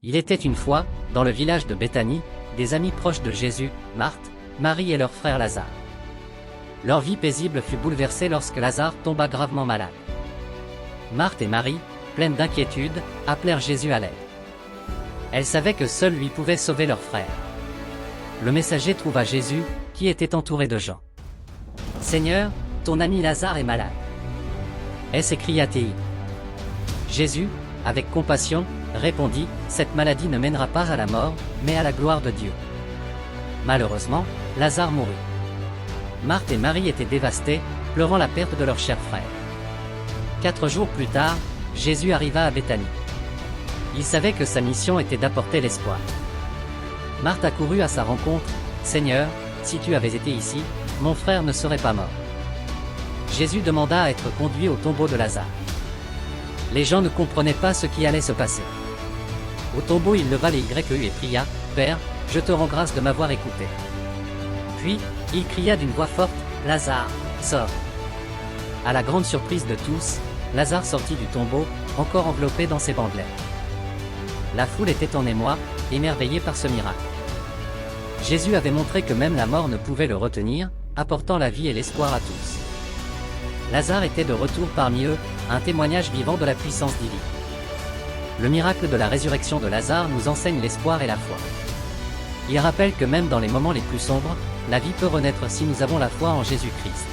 Il était une fois, dans le village de Béthanie, des amis proches de Jésus, Marthe, Marie et leur frère Lazare. Leur vie paisible fut bouleversée lorsque Lazare tomba gravement malade. Marthe et Marie, pleines d'inquiétude, appelèrent Jésus à l'aide. Elles savaient que seul lui pouvait sauver leur frère. Le messager trouva Jésus, qui était entouré de gens. « Seigneur, ton ami Lazare est malade. » s'écria-t-il. Jésus, avec compassion, répondit, « Cette maladie ne mènera pas à la mort, mais à la gloire de Dieu. » Malheureusement, Lazare mourut. Marthe et Marie étaient dévastées, pleurant la perte de leur cher frère. 4 jours plus tard, Jésus arriva à Béthanie. Il savait que sa mission était d'apporter l'espoir. Marthe accourut à sa rencontre, « Seigneur, si tu avais été ici, mon frère ne serait pas mort. » Jésus demanda à être conduit au tombeau de Lazare. Les gens ne comprenaient pas ce qui allait se passer. Au tombeau, il leva les yeux et pria, « Père, je te rends grâce de m'avoir écouté. » Puis, il cria d'une voix forte, « Lazare, sors !» À la grande surprise de tous, Lazare sortit du tombeau, encore enveloppé dans ses bandelettes. La foule était en émoi, émerveillée par ce miracle. Jésus avait montré que même la mort ne pouvait le retenir, apportant la vie et l'espoir à tous. Lazare était de retour parmi eux, un témoignage vivant de la puissance divine. Le miracle de la résurrection de Lazare nous enseigne l'espoir et la foi. Il rappelle que même dans les moments les plus sombres, la vie peut renaître si nous avons la foi en Jésus-Christ.